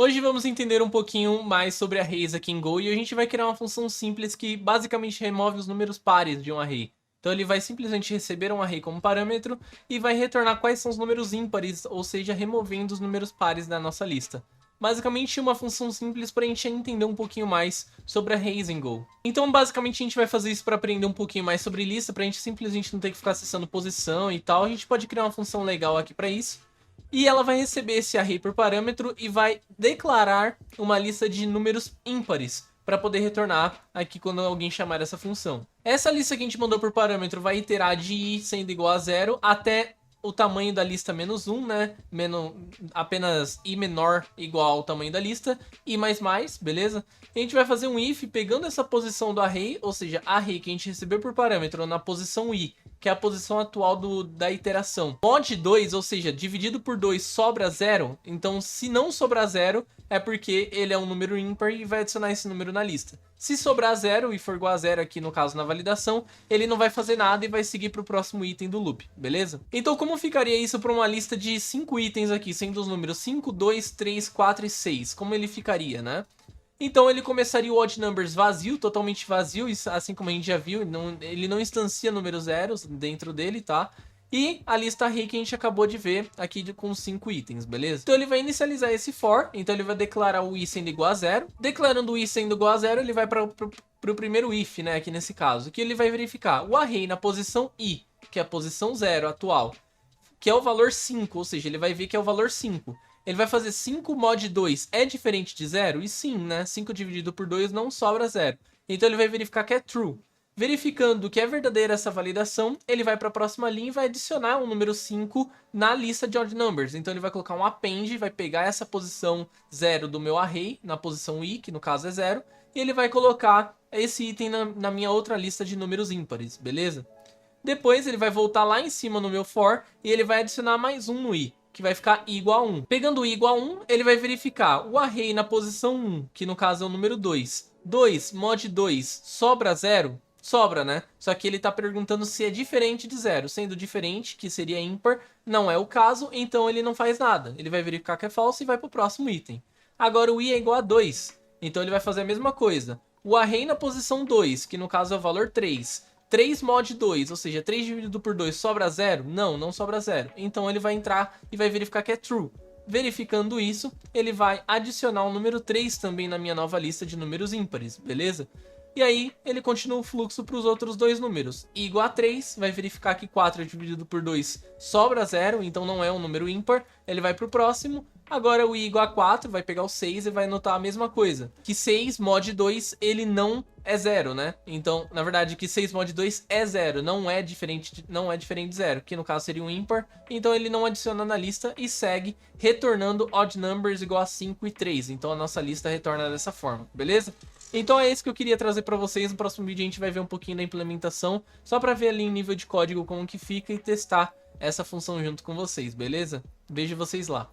Hoje vamos entender um pouquinho mais sobre arrays aqui em Go e a gente vai criar uma função simples que basicamente remove os números pares de um array. Então ele vai simplesmente receber um array como parâmetro e vai retornar quais são os números ímpares, ou seja, removendo os números pares da nossa lista. Basicamente uma função simples para a gente entender um pouquinho mais sobre arrays em Go. Então basicamente a gente vai fazer isso para aprender um pouquinho mais sobre lista, para a gente simplesmente não ter que ficar acessando posição e tal. A gente pode criar uma função legal aqui para isso. E ela vai receber esse array por parâmetro e vai declarar uma lista de números ímpares para poder retornar aqui quando alguém chamar essa função. Essa lista que a gente mandou por parâmetro vai iterar de i sendo igual a 0 até o tamanho da lista menos 1, né? Apenas i menor igual ao tamanho da lista, i mais, beleza? A gente vai fazer um if pegando essa posição do array, ou seja, array que a gente recebeu por parâmetro na posição i, que é a posição atual da iteração. Mod 2, ou seja, dividido por 2 sobra 0, então se não sobrar 0, é porque ele é um número ímpar e vai adicionar esse número na lista. Se sobrar 0 e for igual a 0 aqui no caso na validação, ele não vai fazer nada e vai seguir para o próximo item do loop, beleza? Então como ficaria isso para uma lista de 5 itens aqui, sendo os números 5, 2, 3, 4 e 6? Como ele ficaria, né? Então ele começaria o odd numbers vazio, totalmente vazio, assim como a gente já viu, ele não instancia números zeros dentro dele, tá? E a lista array que a gente acabou de ver aqui com 5 itens, beleza? Então ele vai inicializar esse for, então ele vai declarar o i sendo igual a 0. Declarando o i sendo igual a 0, ele vai para o primeiro if, né, aqui nesse caso, que ele vai verificar o array na posição i, que é a posição 0 atual, que é o valor 5, ou seja, ele vai ver que é o valor 5. Ele vai fazer 5 mod 2 é diferente de 0? E sim, né? 5 dividido por 2 não sobra 0. Então ele vai verificar que é true. Verificando que é verdadeira essa validação, ele vai para a próxima linha e vai adicionar um número 5 na lista de odd numbers. Então ele vai colocar um append, vai pegar essa posição 0 do meu array, na posição i, que no caso é 0, e ele vai colocar esse item na minha outra lista de números ímpares, beleza? Depois ele vai voltar lá em cima no meu for e ele vai adicionar mais um no i, que vai ficar i igual a 1. Pegando o i igual a 1, ele vai verificar o array na posição 1, que no caso é o número 2. 2 mod 2 sobra 0? Sobra, né? Só que ele está perguntando se é diferente de 0. Sendo diferente, que seria ímpar, não é o caso, então ele não faz nada. Ele vai verificar que é falso e vai para o próximo item. Agora o i é igual a 2, então ele vai fazer a mesma coisa. O array na posição 2, que no caso é o valor 3. 3 mod 2, ou seja, 3 dividido por 2 sobra 0? Não, não sobra 0. Então ele vai entrar e vai verificar que é true. Verificando isso, ele vai adicionar o número 3 também na minha nova lista de números ímpares, beleza? E aí ele continua o fluxo para os outros dois números. I igual a 3, vai verificar que 4 dividido por 2 sobra 0, então não é um número ímpar. Ele vai para o próximo. Agora o i igual a 4, vai pegar o 6 e vai anotar a mesma coisa. Que 6 mod 2 ele não é 0, né? Então, na verdade, que 6 mod 2 é 0, não é diferente de 0, que no caso seria um ímpar. Então ele não adiciona na lista e segue retornando odd numbers igual a 5 e 3. Então a nossa lista retorna dessa forma, beleza? Então é isso que eu queria trazer para vocês. No próximo vídeo a gente vai ver um pouquinho da implementação, só para ver ali em nível de código como que fica e testar essa função junto com vocês, beleza? Vejo vocês lá.